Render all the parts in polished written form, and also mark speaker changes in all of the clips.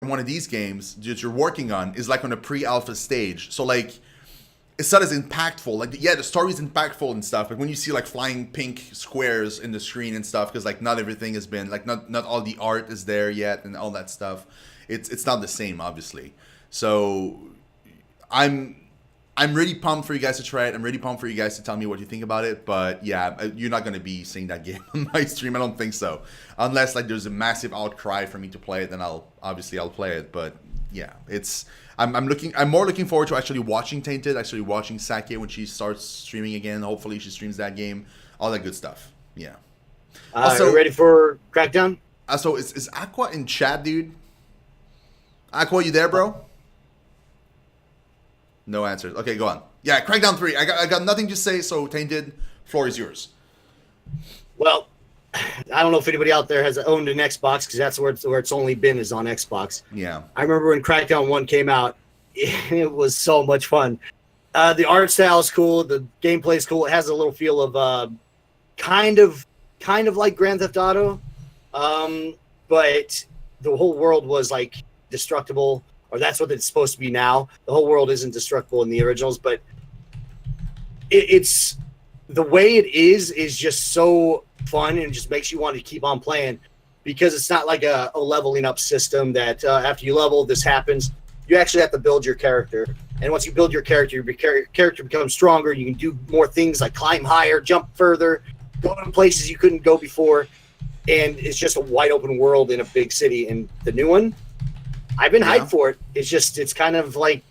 Speaker 1: one of these games that you're working on is like on a pre-alpha stage. So like it's not as impactful. Like, yeah, the story is impactful and stuff, but when you see like flying pink squares in the screen and stuff, because like not everything has been like not all the art is there yet and all that stuff, it's not the same, obviously. So I'm really pumped for you guys to try it. I'm really pumped for you guys to tell me what you think about it. But yeah, you're not gonna be seeing that game on my stream. I don't think so, unless like there's a massive outcry for me to play it. Then I'll play it. But yeah, I'm more looking forward to actually watching Tainted, actually watching Sake when she starts streaming again. Hopefully she streams that game, all that good stuff. Yeah.
Speaker 2: Also, are you ready for Crackdown?
Speaker 1: So is Aqua in chat, dude? Aqua, you there, bro? No answers. Okay, go on. Yeah, Crackdown 3. I got nothing to say, so Tainted, floor is yours.
Speaker 2: Well, I don't know if anybody out there has owned an Xbox, because that's where it's only been is on Xbox.
Speaker 1: Yeah.
Speaker 2: I remember when Crackdown 1 came out, it was so much fun. The art style is cool. The gameplay is cool. It has a little feel of kind of like Grand Theft Auto, but the whole world was like destructible, or that's what it's supposed to be now. The whole world isn't destructible in the originals, but it's the way it is just so fun and just makes you want to keep on playing, because it's not like a leveling up system that after you level, this happens. You actually have to build your character. And once you build your character becomes stronger. You can do more things like climb higher, jump further, go to places you couldn't go before. And it's just a wide open world in a big city. And the new one, I've been hyped for it. It's kind of like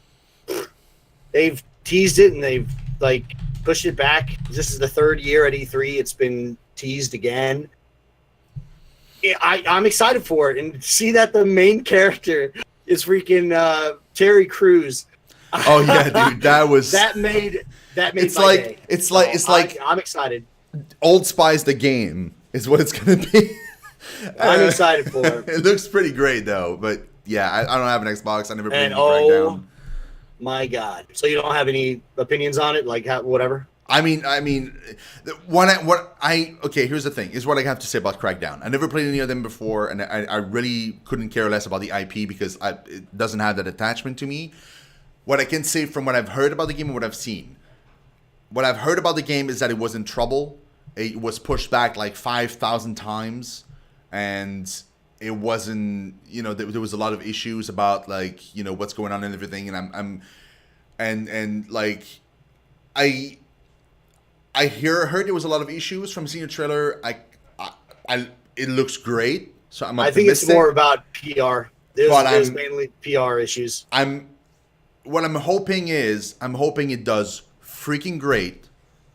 Speaker 2: they've teased it and they've like pushed it back. This is the third year at E3. It's been teased again. I'm excited for it, and to see that the main character is freaking Terry Crews.
Speaker 1: Oh yeah, dude, that made
Speaker 2: it's
Speaker 1: my like
Speaker 2: day.
Speaker 1: it's like
Speaker 2: I'm excited.
Speaker 1: Old Spice the game is what it's gonna be.
Speaker 2: I'm excited for it.
Speaker 1: It looks pretty great though, but yeah, I don't have an Xbox. I never played
Speaker 2: Crackdown. My God! So you don't have any opinions on it, like whatever?
Speaker 1: I mean, okay, here's the thing, is what I have to say about Crackdown. I never played any of them before, and I really couldn't care less about the IP because it doesn't have that attachment to me. What I can say from what I've heard about the game and what I've seen. What I've heard about the game is that it was in trouble. It was pushed back like 5,000 times, and it wasn't, there was a lot of issues about like, what's going on and everything, and I heard there was a lot of issues from seeing the trailer. It looks great, so I'm optimistic.
Speaker 2: I think it's more about PR. There's mainly PR issues.
Speaker 1: What I'm hoping it does freaking great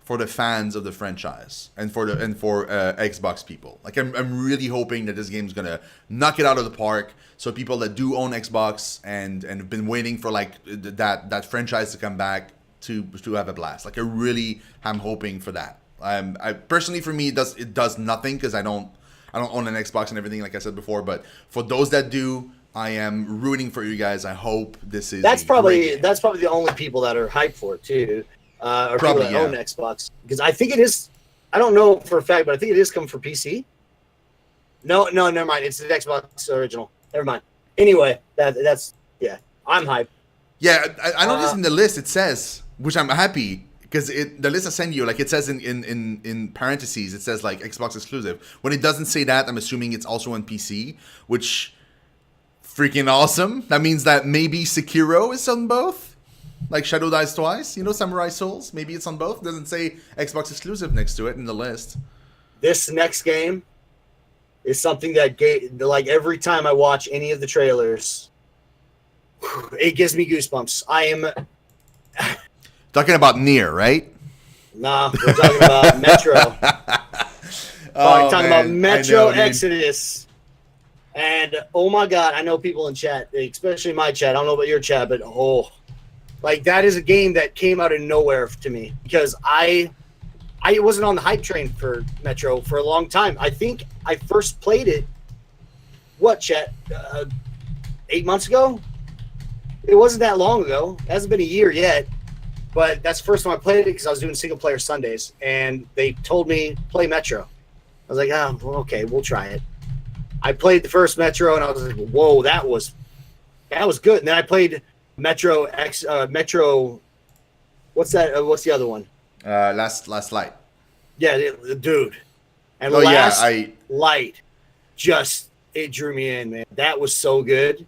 Speaker 1: for the fans of the franchise and for Xbox people. Like I'm really hoping that this game's gonna knock it out of the park. So people that do own Xbox and have been waiting for like that franchise to come back to have a blast. Like I really am hoping for that. I personally, for me, it does nothing because I don't own an Xbox and everything, like I said before. But for those that do, I am rooting for you guys. I hope this is.
Speaker 2: That's probably the only people that are hyped for it too, or probably, people that own Xbox, because I think it is. I don't know for a fact, but I think it is coming for PC. No, never mind. It's the Xbox original. Never mind. Anyway, that's I'm hyped.
Speaker 1: Yeah, I noticed in the list it says, which I'm happy, because the list I send you, like it says in parentheses, it says like Xbox exclusive. When it doesn't say that, I'm assuming it's also on PC, which freaking awesome. That means that maybe Sekiro is on both, like Shadow Dies Twice, Samurai Souls. Maybe it's on both. It doesn't say Xbox exclusive next to it in the list.
Speaker 2: This next game is something that like every time I watch any of the trailers, it gives me goosebumps. I am
Speaker 1: talking about Nier, right?
Speaker 2: Nah, we're talking about Metro. Talking about Metro Exodus. And oh my God, I know people in chat, especially my chat. I don't know about your chat, but like that is a game that came out of nowhere to me, because I wasn't on the hype train for Metro for a long time. I think I first played it, chat? 8 months ago? It wasn't that long ago. It hasn't been a year yet. But that's the first time I played it, because I was doing single player Sundays, and they told me play Metro. I was like, well, okay, we'll try it. I played the first Metro, and I was like, whoa, that was That was good. And then I played Metro X, Metro. What's that? What's the other one?
Speaker 1: Last Light.
Speaker 2: Yeah, dude. And
Speaker 1: Oh
Speaker 2: Last
Speaker 1: yeah,
Speaker 2: Light, just it drew me in, man. That was so good.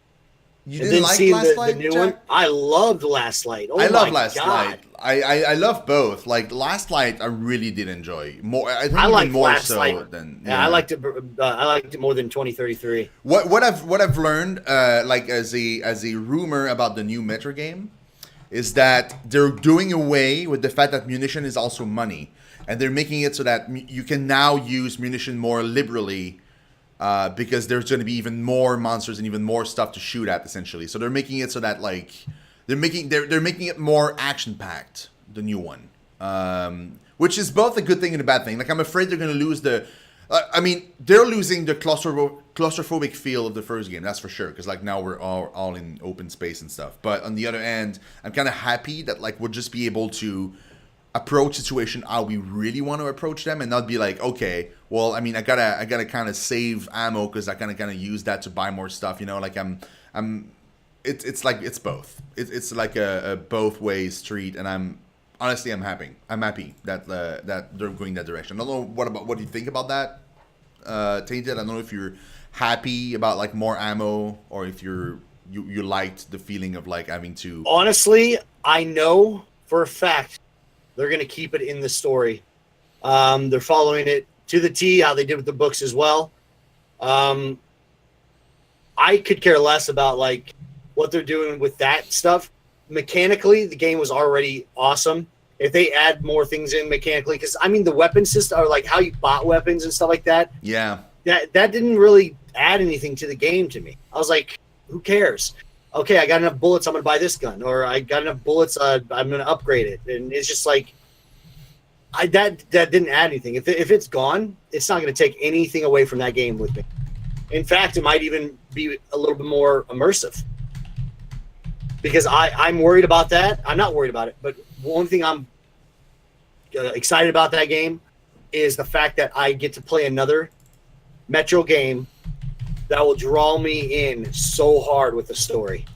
Speaker 1: you
Speaker 2: And
Speaker 1: didn't
Speaker 2: then
Speaker 1: like
Speaker 2: seeing
Speaker 1: Last
Speaker 2: the
Speaker 1: Light,
Speaker 2: new
Speaker 1: Jack?
Speaker 2: one, I loved Last Light. Oh
Speaker 1: I love
Speaker 2: my
Speaker 1: Last
Speaker 2: God.
Speaker 1: Light. I love both. Like Last Light, I really did enjoy more. I think
Speaker 2: I
Speaker 1: even
Speaker 2: like
Speaker 1: more
Speaker 2: Last
Speaker 1: so
Speaker 2: Light.
Speaker 1: than
Speaker 2: Yeah, I liked it. I liked it more than 2033.
Speaker 1: What I've learned, like as a rumor about the new Metro game, is that they're doing away with the fact that munition is also money, and they're making it so that you can now use munition more liberally, because there's going to be even more monsters and even more stuff to shoot at, essentially. So they're making it so that like they're making it more action packed. The new one, which is both a good thing and a bad thing. Like I'm afraid they're going to lose the. I mean, they're losing the claustrophobic feel of the first game, that's for sure. Because like now we're all in open space and stuff. But on the other end, I'm kind of happy that like we'll just be able to approach situation how we really want to approach them, and not be like, okay, well, I mean, I gotta kind of save ammo because I kind of use that to buy more stuff. You know, like it's like it's both. It's like a both ways street, and I'm honestly happy. I'm happy that that they're going that direction. I don't know what do you think about that, Tainted. I don't know if you're happy about like more ammo, or if you liked the feeling of like having to.
Speaker 2: Honestly, I know for a fact they're going to keep it in the story. They're following it to the T, how they did with the books as well. I could care less about like what they're doing with that stuff. Mechanically, the game was already awesome. If they add more things in mechanically, because I mean the weapon system, or like how you bought weapons and stuff like that.
Speaker 1: Yeah.
Speaker 2: That didn't really add anything to the game to me. I was like, who cares? Okay, I got enough bullets, I'm going to buy this gun. Or I got enough bullets, I'm going to upgrade it. And it's just like, that didn't add anything. If it's gone, it's not going to take anything away from that game with me. In fact, it might even be a little bit more immersive. Because I'm worried about that. I'm not worried about it. But one thing I'm excited about that game is the fact that I get to play another Metro game that will draw me in so hard with the story.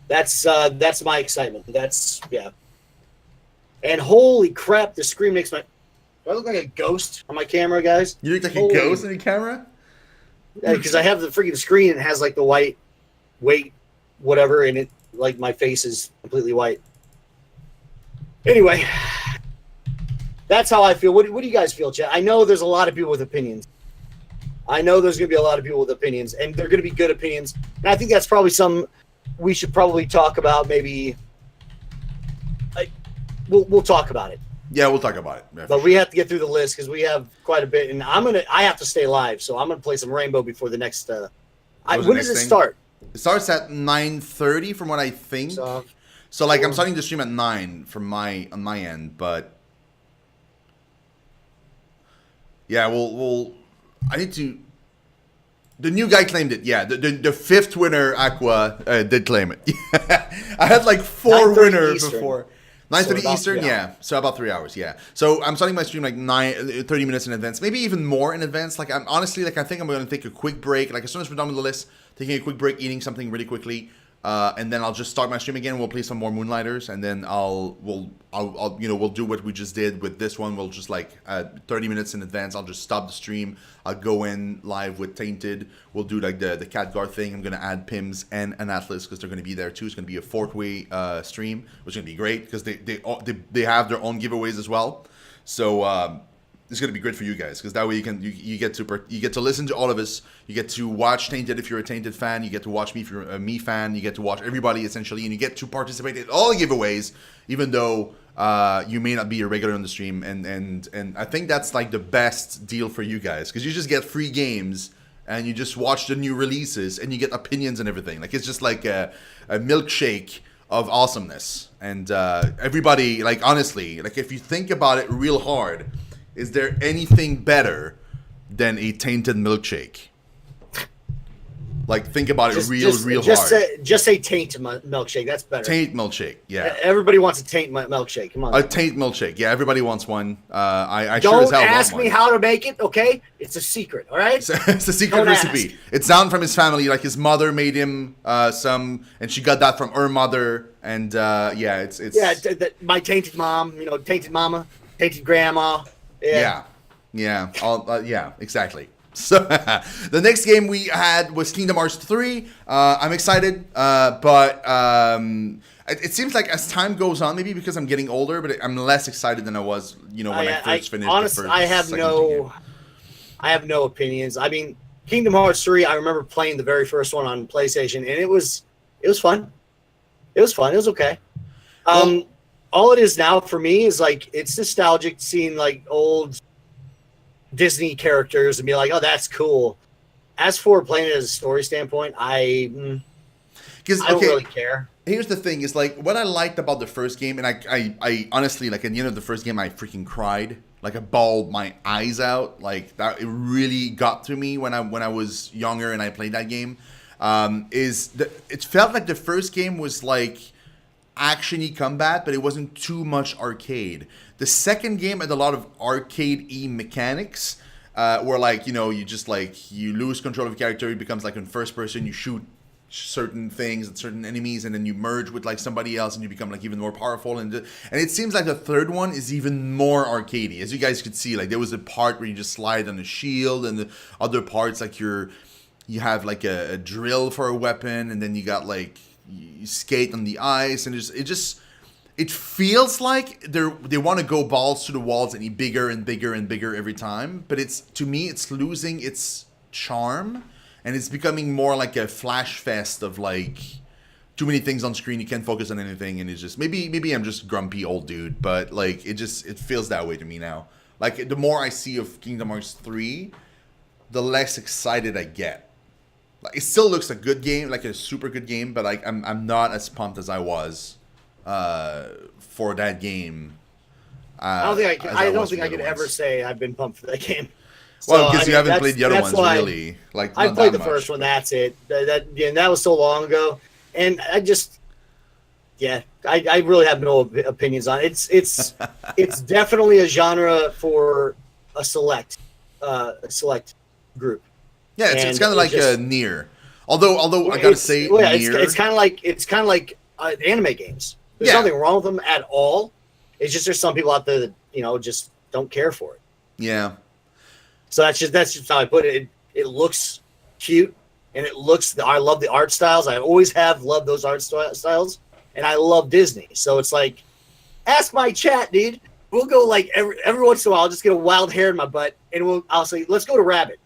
Speaker 2: That's my excitement. Yeah. And holy crap, the screen makes my. Do I look like a ghost on my camera, guys?
Speaker 1: You look like a ghost on your camera?
Speaker 2: Yeah, because I have the freaking screen and it has like the white weight, whatever, and it like my face is completely white. Anyway, that's how I feel. What do you guys feel, chat? I know there's a lot of people with opinions. I know there's going to be a lot of people with opinions, and they're going to be good opinions. And I think that's probably some we should probably talk about. Maybe we'll talk about it.
Speaker 1: Yeah, we'll talk about it. Yeah,
Speaker 2: but we have to get through the list because we have quite a bit, and I have to stay live, so I'm gonna play some Rainbow before the next. When does it start?
Speaker 1: It starts at 9:30 from what I think. So like I'm starting the stream at 9 from on my end, but yeah, we'll I need to. The new guy claimed it. Yeah, the fifth winner, Aqua, did claim it. I had like 4 winners before. 9:30 Eastern, yeah. So about 3 hours, yeah. So I'm starting my stream like 30 minutes in advance, maybe even more in advance. Like I'm honestly, like I think I'm going to take a quick break. Like as soon as we're done with the list, taking a quick break, eating something really quickly, and then I'll just start my stream again. We'll play some more Moonlighters, and then we'll do what we just did with this one. We'll just like 30 minutes in advance. I'll just stop the stream. I'll go in live with Tainted. We'll do like the Khadgar thing. I'm gonna add Pims and an Atlas because they're gonna be there too. It's gonna be a 4-way stream, which is gonna be great because they have their own giveaways as well. So it's gonna be great for you guys because that way you get to listen to all of us. You get to watch Tainted if you're a Tainted fan. You get to watch me if you're a me fan. You get to watch everybody essentially, and you get to participate in all the giveaways, even though you may not be a regular on the stream. And I think that's like the best deal for you guys because you just get free games and you just watch the new releases and you get opinions and everything. Like it's just like a milkshake of awesomeness. And everybody, like honestly, like if you think about it real hard. Is there anything better than a Tainted milkshake? Like think about it real hard.
Speaker 2: Just say taint milkshake. That's better.
Speaker 1: Taint milkshake. Yeah.
Speaker 2: Everybody wants a taint milkshake. Come on.
Speaker 1: A taint milkshake. Yeah, everybody wants one. I
Speaker 2: Don't
Speaker 1: sure as hell
Speaker 2: ask
Speaker 1: want
Speaker 2: me
Speaker 1: one.
Speaker 2: how to make it. Okay, it's a secret. All right.
Speaker 1: It's a secret
Speaker 2: Don't
Speaker 1: recipe.
Speaker 2: ask.
Speaker 1: It's down from his family. Like his mother made him some, and she got that from her mother. And yeah, it's
Speaker 2: my tainted mom. Tainted mama, tainted grandma.
Speaker 1: Yeah, yeah, exactly. So the next game we had was Kingdom Hearts 3. I'm excited, but it seems like as time goes on, maybe because I'm getting older, but I'm less excited than I was, when I first finished.
Speaker 2: Honestly,
Speaker 1: the first,
Speaker 2: I have no opinions. I mean, Kingdom Hearts 3. I remember playing the very first one on PlayStation, and it was fun. It was fun. It was okay. All it is now for me is like it's nostalgic seeing like old Disney characters and be like, oh, that's cool. As for playing it as a story standpoint, I don't really care.
Speaker 1: Here's the thing: is like what I liked about the first game, and I honestly, like at the end of the first game, I freaking cried, like I bawled my eyes out, like that. It really got to me when I was younger and I played that game. It felt like the first game was like action-y combat, but it wasn't too much arcade. The second game had a lot of arcade-y mechanics, where like, you just like, you lose control of your character, it becomes like in first person, you shoot certain things and certain enemies, and then you merge with like somebody else and you become like even more powerful. And it seems like the third one is even more arcadey. As you guys could see, like there was a part where you just slide on a shield, and the other parts like you have like a drill for a weapon, and then you got like you skate on the ice, and it feels like they want to go balls to the walls and be bigger and bigger and bigger every time, but to me it's losing its charm, and it's becoming more like a flash fest of like too many things on screen, you can't focus on anything, and it's just maybe I'm just grumpy old dude, but like it feels that way to me now. Like the more I see of Kingdom Hearts 3, the less excited I get. Like, it still looks a good game, like a super good game, but like I'm not as pumped as I was for that game.
Speaker 2: I don't think I could ever say I've been pumped for that game.
Speaker 1: Well, because you haven't played the other ones, really. Like
Speaker 2: I played the first one. That's it. That was so long ago, and I really have no opinions on it. It's definitely a genre for a select group.
Speaker 1: Yeah, it's kind of like Nier. Although I gotta say, Nier,
Speaker 2: it's kind of like anime games. There's nothing wrong with them at all. It's just there's some people out there that just don't care for it.
Speaker 1: Yeah.
Speaker 2: So that's just how I put it. It looks cute, and I love the art styles. I always have loved those art styles, and I love Disney. So it's like, ask my chat, dude. We'll go like every once in a while. I'll just get a wild hair in my butt, and I'll say, let's go to Rabbit.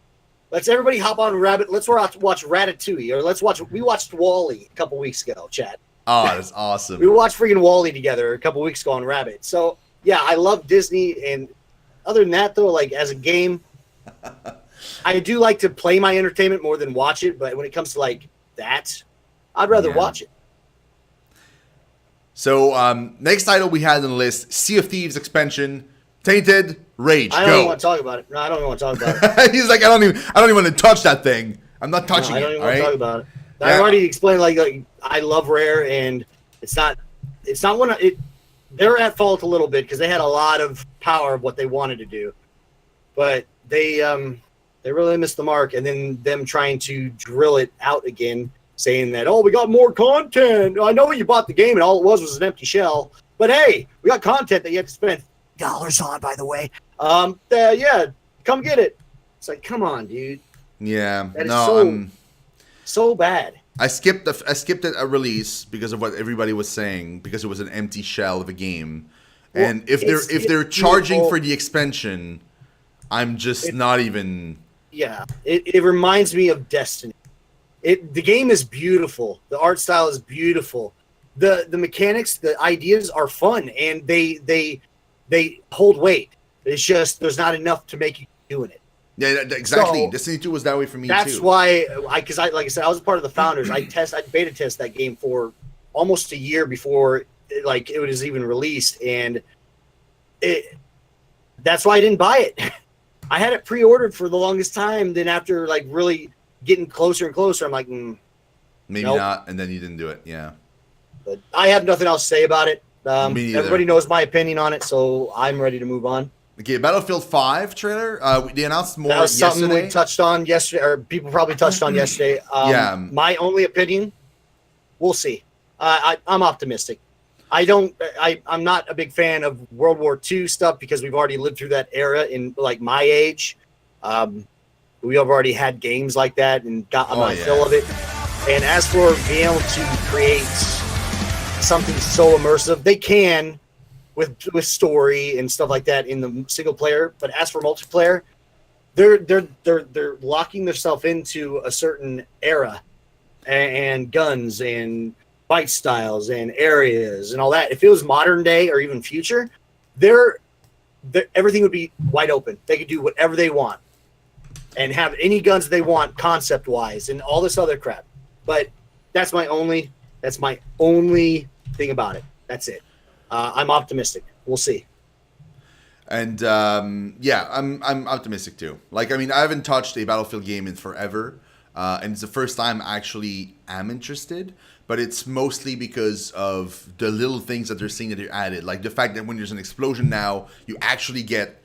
Speaker 2: Let's everybody hop on Rabbit. Let's watch Ratatouille, or we watched WALL-E a couple weeks ago, chat.
Speaker 1: Oh, that's awesome.
Speaker 2: We watched freaking WALL-E together a couple weeks ago on Rabbit. So yeah, I love Disney, and other than that though, like as a game, I do like to play my entertainment more than watch it. But when it comes to like that, I'd rather watch it.
Speaker 1: So next title we had on the list: Sea of Thieves expansion, Tainted Rage.
Speaker 2: I don't even want to talk about it. No, I don't even want to talk about it.
Speaker 1: He's like, I don't even want to touch that thing. I'm not touching it.
Speaker 2: I don't even
Speaker 1: want
Speaker 2: to talk about it. I've already explained like I love Rare, and it's not one of it. They're at fault a little bit because they had a lot of power of what they wanted to do, but they really missed the mark. And then them trying to drill it out again, saying that we got more content. I know you bought the game and all it was an empty shell, but hey, we got content that you have to spend dollars on. By the way, yeah, come get it. It's like, come on, dude.
Speaker 1: Yeah,
Speaker 2: that is so bad.
Speaker 1: I skipped a release because of what everybody was saying, because it was an empty shell of a game. Well, and if they're charging for the expansion, I'm just not even.
Speaker 2: Yeah, it reminds me of Destiny. The game is beautiful. The art style is beautiful. The mechanics, the ideas are fun, and they hold weight. It's just there's not enough to make you doing it.
Speaker 1: Yeah, exactly. So, Destiny 2 was that way for me
Speaker 2: that's
Speaker 1: too.
Speaker 2: Why, because I like I said, I was a part of the founders. I beta test that game for almost a year before it was even released, and that's why I didn't buy it. I had it pre-ordered for the longest time. Then after really getting closer and closer. I'm like,
Speaker 1: maybe
Speaker 2: nope.
Speaker 1: not, and then you didn't do it. Yeah.
Speaker 2: But I have nothing else to say about it.
Speaker 1: Me neither.
Speaker 2: Everybody knows my opinion on it, so I'm ready to move on.
Speaker 1: Okay, Battlefield 5 trailer. They announced more
Speaker 2: That was something
Speaker 1: yesterday.
Speaker 2: we touched on yesterday, or people probably touched on yesterday.
Speaker 1: Yeah.
Speaker 2: My only opinion, we'll see. I'm optimistic. I'm not a big fan of World War II stuff because we've already lived through that era in like my age. We have already had games like that and gotten my fill of it. And as for being able to create something so immersive, they can with story and stuff like that in the single player. But as for multiplayer, they're locking themselves into a certain era and guns and fight styles and areas and all that. If it was modern day or even future, everything would be wide open. They could do whatever they want and have any guns they want concept wise and all this other crap. But that's my only thing about it. That's it. I'm optimistic. We'll see.
Speaker 1: And I'm optimistic too. Like, I mean, I haven't touched a Battlefield game in forever, and it's the first time I actually am interested. But it's mostly because of the little things that they're seeing that they're added, like the fact that when there's an explosion now, you actually get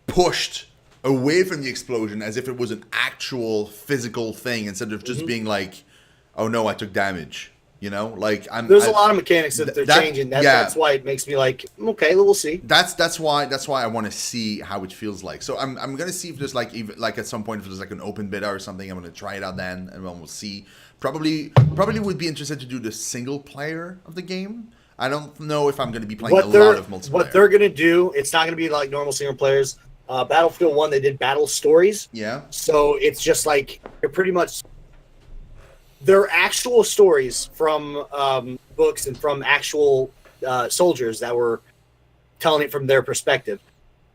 Speaker 1: pushed away from the explosion as if it was an actual physical thing instead of just being like, "Oh no, I took damage." You know, like
Speaker 2: there's a lot of mechanics that they're changing. That's why it makes me like, okay, we'll see.
Speaker 1: That's why I want to see how it feels like. So I'm gonna see if there's like even like at some point if there's like an open beta or something. I'm gonna try it out then, and then we'll see. Probably would be interested to do the single player of the game. I don't know if I'm gonna be playing a lot of multiplayer.
Speaker 2: What they're gonna do, it's not gonna be like normal single players. Battlefield 1, they did battle stories.
Speaker 1: Yeah.
Speaker 2: So it's just like they're pretty much. They're actual stories from books and from actual soldiers that were telling it from their perspective.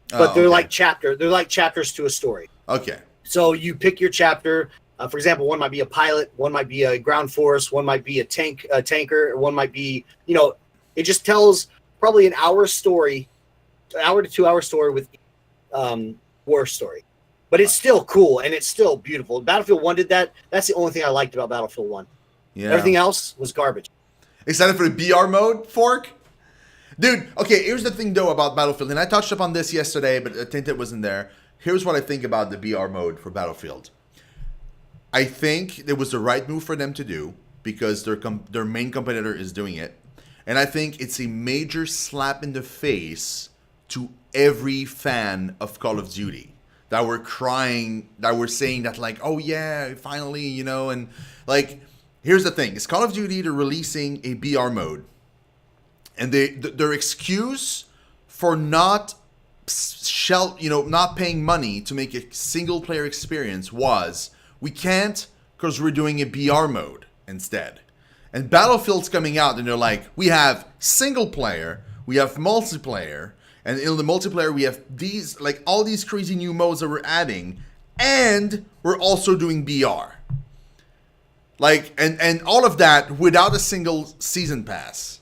Speaker 2: But they're like chapters to a story.
Speaker 1: Okay.
Speaker 2: So you pick your chapter. For example, one might be a pilot, one might be a ground force, one might be a tanker, one might be, it just tells probably an hour to 2 hour story with war story. But it's still cool and it's still beautiful. Battlefield 1 did that. That's the only thing I liked about Battlefield 1. Yeah. Everything else was garbage.
Speaker 1: Excited for the BR mode, Fork? Dude, okay, here's the thing, though, about Battlefield. And I touched upon this yesterday, but I think it wasn't there. Here's what I think about the BR mode for Battlefield. I think it was the right move for them to do because their main competitor is doing it. And I think it's a major slap in the face to every fan of Call of Duty. That were crying, that were saying that like, oh yeah, finally, and like, here's the thing: it's Call of Duty. They're releasing a BR mode, and their excuse for not paying money to make a single player experience was we can't because we're doing a BR mode instead. And Battlefield's coming out, and they're like, we have single player, we have multiplayer. And in the multiplayer, we have these, like all these crazy new modes that we're adding, and we're also doing BR. Like, and all of that without a single season pass.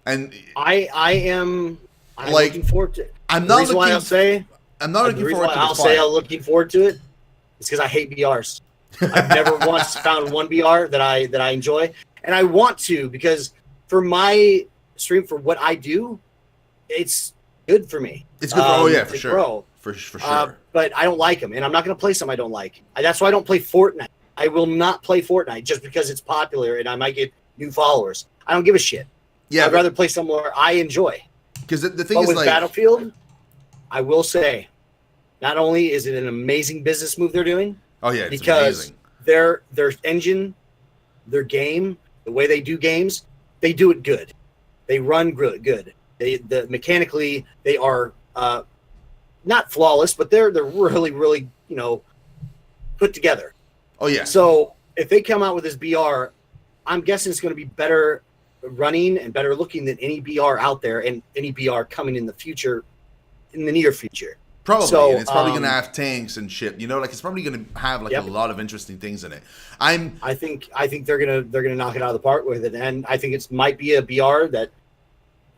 Speaker 1: And
Speaker 2: I'm looking forward to it. I'm not looking forward to it. I'll say I'm looking forward to it. It's because I hate BRs. I've never once found one BR that I enjoy, and I want to because for my stream, for what I do, it's good for me.
Speaker 1: It's good for sure. Grow. For sure.
Speaker 2: But I don't like them, and I'm not going to play something I don't like. That's why I don't play Fortnite. I will not play Fortnite just because it's popular and I might get new followers. I don't give a shit. Yeah, I'd rather play somewhere I enjoy.
Speaker 1: Because the thing is,
Speaker 2: with
Speaker 1: like
Speaker 2: Battlefield, I will say, not only is it an amazing business move they're doing.
Speaker 1: Oh yeah, it's
Speaker 2: because
Speaker 1: amazing.
Speaker 2: Their engine, their game, the way they do games, they do it good. They run good. Mechanically they are not flawless, but they're really put together.
Speaker 1: Oh yeah.
Speaker 2: So if they come out with this BR, I'm guessing it's going to be better running and better looking than any BR out there and any BR coming in the near future.
Speaker 1: Probably. So, and it's probably going to have tanks and shit. Like it's probably going to have a lot of interesting things in it. I
Speaker 2: think they're gonna knock it out of the park with it, and I think it might be a BR that.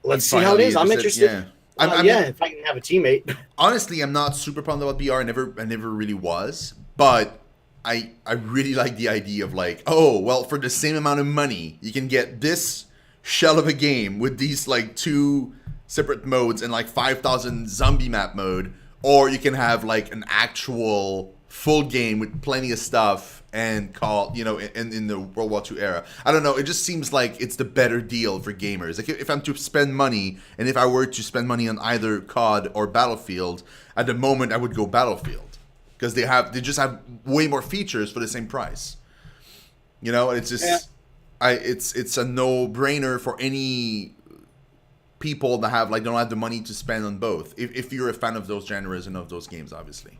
Speaker 2: Let's see how it is. I'm interested. Yeah. If I can have a teammate.
Speaker 1: Honestly, I'm not super pumped about BR. I never really was. But I really like the idea of like, oh well, for the same amount of money, you can get this shell of a game with these like 2 separate modes and like 5,000 zombie map mode, or you can have like an actual full game with plenty of stuff and call, you know, in the World War II era. I don't know. It just seems like it's the better deal for gamers. Like if I'm to spend money, and if I were to spend money on either COD or Battlefield, at the moment I would go Battlefield because they just have way more features for the same price. You know, it's just it's a no-brainer for any people that have like don't have the money to spend on both. If you're a fan of those genres and of those games, obviously.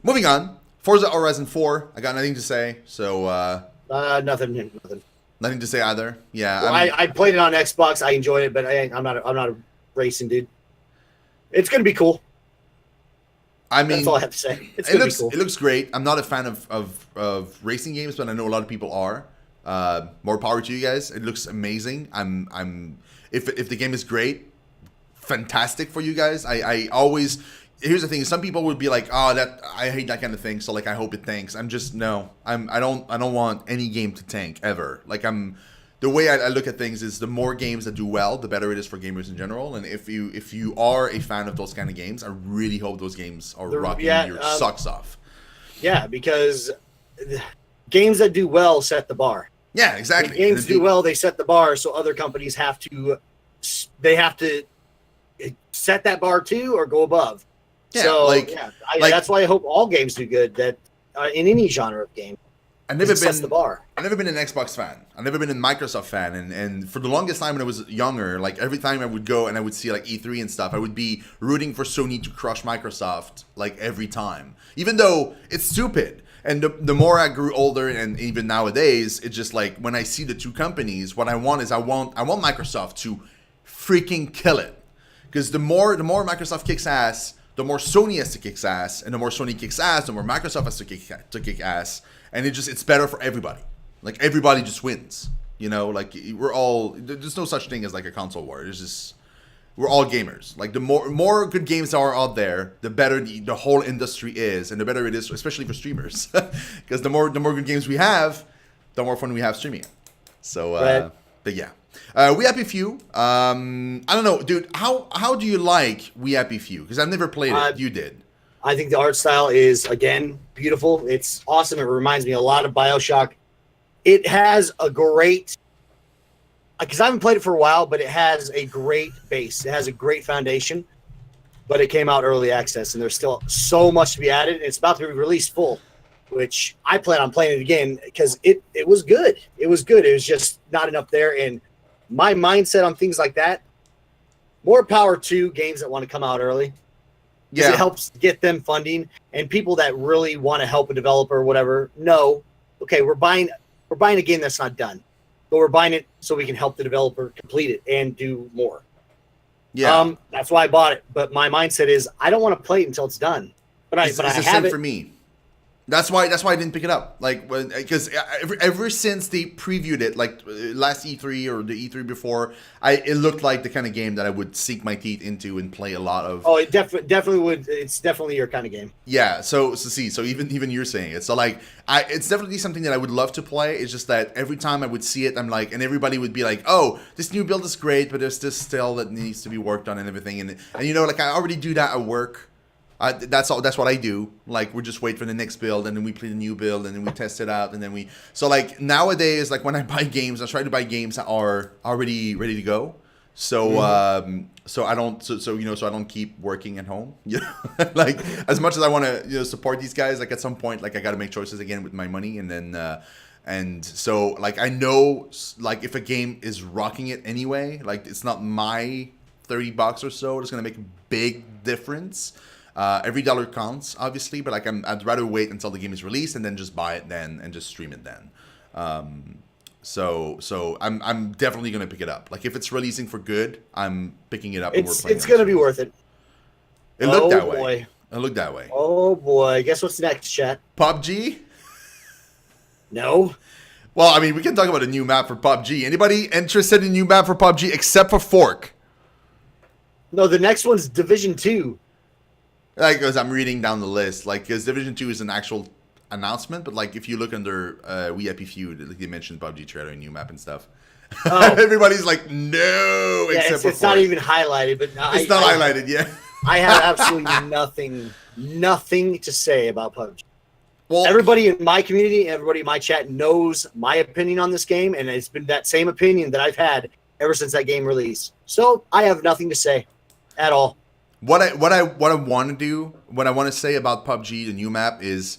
Speaker 1: Moving on, Forza Horizon 4. I got nothing to say. So
Speaker 2: nothing.
Speaker 1: nothing to say either. Yeah,
Speaker 2: Well, I played it on Xbox. I enjoyed it, but I'm not a racing dude. It's gonna be cool.
Speaker 1: I mean,
Speaker 2: That's all I have to say. It's
Speaker 1: it
Speaker 2: gonna
Speaker 1: looks
Speaker 2: be cool.
Speaker 1: it looks great. I'm not a fan of racing games, but I know a lot of people are. More power to you guys. It looks amazing. If the game is great, fantastic for you guys. I always, here's the thing. Some people would be like, oh, that I hate that kind of thing. So like, I hope it tanks. I don't want any game to tank ever. Like the way I look at things is the more games that do well, the better it is for gamers in general. And if you are a fan of those kind of games, I really hope those games are rocking your socks off.
Speaker 2: Yeah, because games that do well set the bar.
Speaker 1: Yeah, exactly.
Speaker 2: When games do well, they set the bar, so other companies have to set that bar too or go above.
Speaker 1: Yeah,
Speaker 2: so that's why I hope all games do good. That in any genre of game, sets the bar.
Speaker 1: I've never been an Xbox fan. I've never been a Microsoft fan, and for the longest time when I was younger, like every time I would go and I would see like E3 and stuff, I would be rooting for Sony to crush Microsoft like every time, even though it's stupid. And the more I grew older, and even nowadays, it's just like when I see the two companies, what I want is I want Microsoft to freaking kill it, because the more Microsoft kicks ass, the more Sony has to kick ass, and the more Sony kicks ass, the more Microsoft has to kick ass, and it's better for everybody. Like everybody just wins, you know. Like there's no such thing as like a console war. There's just we're all gamers. Like the more good games are out there, the better the whole industry is, and the better it is, especially for streamers, because the more good games we have, the more fun we have streaming it. So,
Speaker 2: right.
Speaker 1: But yeah. We Happy Few. I don't know, dude. How do you like We Happy Few? Because I've never played it. You did.
Speaker 2: I think the art style is again beautiful. It's awesome. It reminds me a lot of BioShock. It has a great, because I haven't played it for a while, but it has a great base. It has a great foundation. But it came out early access, and there's still so much to be added. It's about to be released full, which I plan on playing it again because it was good. It was good. It was just not enough there. And my mindset on things like that, more power to games that want to come out early. Yeah, it helps get them funding, and people that really want to help a developer or whatever know, okay, we're buying a game that's not done, but we're buying it so we can help the developer complete it and do more.
Speaker 1: Yeah,
Speaker 2: that's why I bought it. But my mindset is I don't want to play it until it's done. But I have it
Speaker 1: for me. That's why I didn't pick it up. Like, because ever since they previewed it, like last E3 or the E3 before, it looked like the kind of game that I would sink my teeth into and play a lot of.
Speaker 2: Oh, it definitely would. It's definitely your kind of game.
Speaker 1: Yeah. So even you're saying it. So like, it's definitely something that I would love to play. It's just that every time I would see it, I'm like, and everybody would be like, oh, this new build is great, but there's this still that needs to be worked on and everything. And you know, like I already do that at work. That's all. That's what I do. Like we just wait for the next build, and then we play the new build, and then we test it out, and then we. So like nowadays, like when I buy games, I try to buy games that are already ready to go. So so I don't so I don't keep working at home. You know, like as much as I want to support these guys, like at some point, like I got to make choices again with my money, and then and so like I know like if a game is rocking it anyway, like it's not my $30 or so that's gonna make a big difference. Every dollar counts, obviously, but like I'd rather wait until the game is released and then just buy it then and just stream it then. So I'm definitely gonna pick it up. Like if it's releasing for good, I'm picking it up.
Speaker 2: It's gonna be worth it.
Speaker 1: It looked that way. It looked that way.
Speaker 2: Oh boy! Guess what's next, chat?
Speaker 1: PUBG?
Speaker 2: No.
Speaker 1: Well, I mean, we can talk about a new map for PUBG. Anybody interested in a new map for PUBG except for Fork?
Speaker 2: No, the next one's Division 2.
Speaker 1: Like, as I'm reading down the list, like, because Division 2 is an actual announcement, but like if you look under We Happy Feud, like they mentioned PUBG trailer and new map and stuff.
Speaker 2: Oh.
Speaker 1: Everybody's like, no,
Speaker 2: Yeah,
Speaker 1: except
Speaker 2: it's not even highlighted, but
Speaker 1: it's not highlighted, yeah.
Speaker 2: I have absolutely nothing to say about PUBG.
Speaker 1: Well,
Speaker 2: Everybody in my community, everybody in my chat knows my opinion on this game, and it's been that same opinion that I've had ever since that game released. So I have nothing to say at all.
Speaker 1: what I want to do, what I want to say about PUBG, the new map, is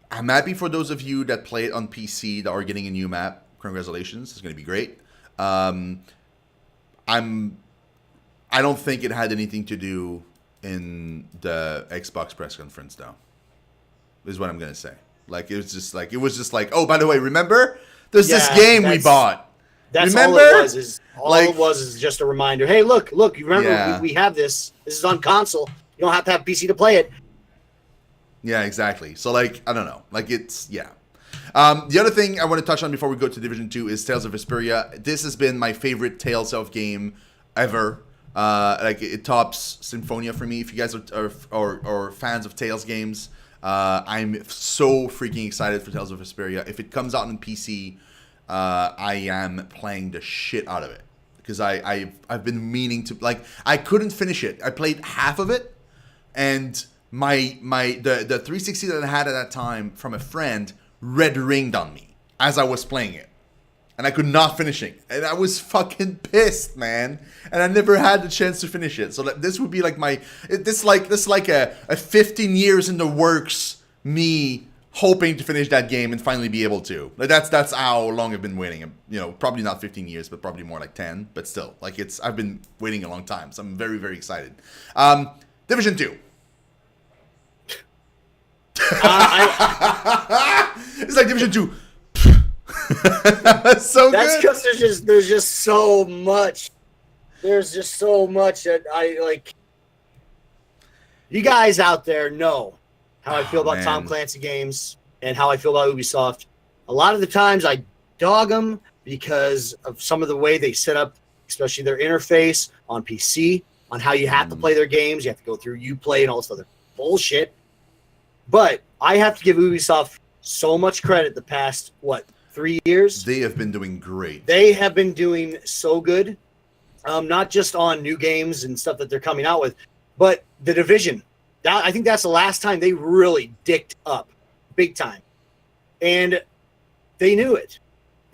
Speaker 1: I'm happy for those of you that play it on PC that are getting a new map. Congratulations, it's going to be great. I don't think it had anything to do in the Xbox press conference, though. Is what I'm going to say. Like it was just like, oh, by the way, remember? There's this game we bought.
Speaker 2: That's
Speaker 1: remember?
Speaker 2: all it was. It was just a reminder. Hey, look! You remember
Speaker 1: Yeah.
Speaker 2: we have this. This is on console. You don't have to have PC to play it.
Speaker 1: Yeah, exactly. So, like, I don't know. Like, it's, yeah. The other thing I want to touch on before we go to Division 2 is Tales of Vesperia. This has been my favorite Tales of game ever. Like, it tops Symphonia for me. If you guys are fans of Tales games, I'm so freaking excited for Tales of Vesperia. If it comes out on PC, I am playing the shit out of it. Because I've been meaning to, like, I couldn't finish it. I played half of it, and the 360 that I had at that time from a friend red ringed on me as I was playing it, and I could not finish it, and I was fucking pissed, man. And I never had the chance to finish it. So this would be like this like a 15 years in the works, me hoping to finish that game and finally be able to. Like that's how long I've been waiting. You know, probably not 15 years, but probably more like 10. But still, like I've been waiting a long time, so I'm very, very excited. Division 2. It's like Division 2. That's so
Speaker 2: That's
Speaker 1: good.
Speaker 2: because there's just so much. There's just so much that I like. You guys out there know how I feel about Tom Clancy games and how I feel about Ubisoft. A lot of the times I dog them because of some of the way they set up, especially their interface on PC, on how you have to play their games. You have to go through Uplay and all this other bullshit. But I have to give Ubisoft so much credit the past, 3 years?
Speaker 1: They have been doing great.
Speaker 2: They have been doing so good, not just on new games and stuff that they're coming out with, but The Division. I think that's the last time they really dicked up big time. And they knew it.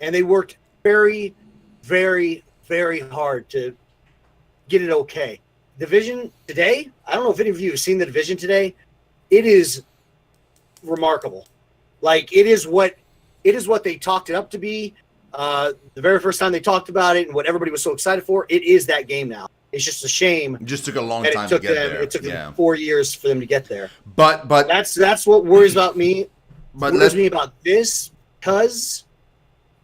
Speaker 2: And they worked very, very, very hard to get it okay. Division today, I don't know if any of you have seen The Division today. It is remarkable. Like it is what they talked it up to be. The very first time they talked about it and what everybody was so excited for, it is that game now. It's just a shame.
Speaker 1: It just took a long time to get there.
Speaker 2: It took them 4 years for them to get there.
Speaker 1: But
Speaker 2: that's what worries about me.
Speaker 1: But
Speaker 2: worries me about this, because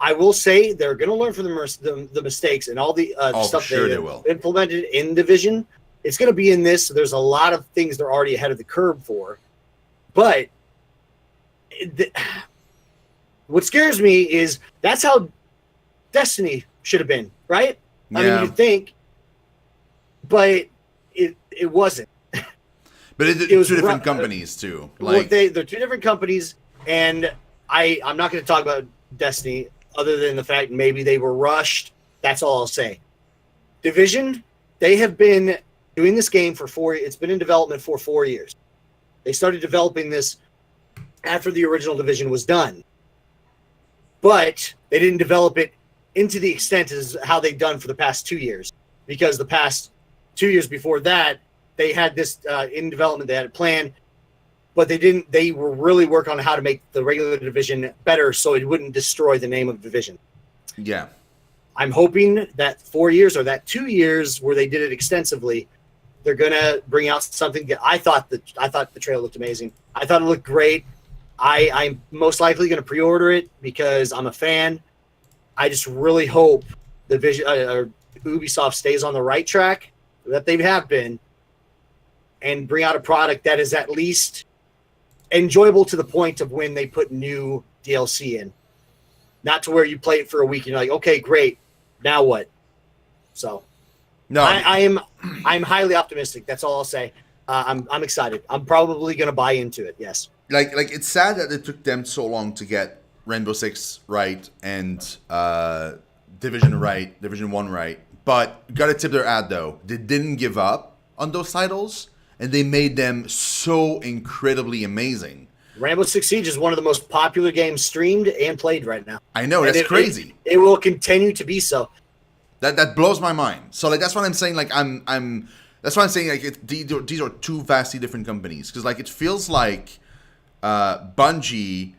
Speaker 2: I will say they're going to learn from the mistakes and all the stuff they will implemented in Division. It's going to be in this. So there's a lot of things they're already ahead of the curve for. But what scares me is that's how Destiny should have been, right?
Speaker 1: Yeah.
Speaker 2: I mean, you think, but it wasn't.
Speaker 1: But it was two different companies too. Like
Speaker 2: they're two different companies, and I'm not going to talk about Destiny other than the fact maybe they were rushed. That's all I'll say. Division, they have been doing this game for 4 years. It's been in development for 4 years. They started developing this after the original Division was done. But they didn't develop it into the extent as how they've done for the past 2 years. Because the past 2 years before that, they had this in development, they had a plan, but they were really working on how to make the regular Division better so it wouldn't destroy the name of Division.
Speaker 1: Yeah.
Speaker 2: I'm hoping that 4 years or that 2 years where they did it extensively, they're going to bring out something that I thought the trailer looked amazing. I thought it looked great. I'm most likely going to pre-order it because I'm a fan. I just really hope Ubisoft stays on the right track that they have been and bring out a product that is at least enjoyable to the point of when they put new DLC in. Not to where you play it for a week and you're like, okay, great. Now what? So
Speaker 1: no,
Speaker 2: I'm highly optimistic. That's all I'll say. I'm excited. I'm probably going to buy into it. Yes.
Speaker 1: like it's sad that it took them so long to get Rainbow Six right and Division 1 right. But gotta tip their hat though. They didn't give up on those titles, and they made them so incredibly amazing.
Speaker 2: Rainbow Six Siege is one of the most popular games streamed and played right now.
Speaker 1: I know, that's crazy.
Speaker 2: It will continue to be so.
Speaker 1: That blows my mind. So like that's what I'm saying. Like that's why I'm saying like these are two vastly different companies, because like it feels like Bungie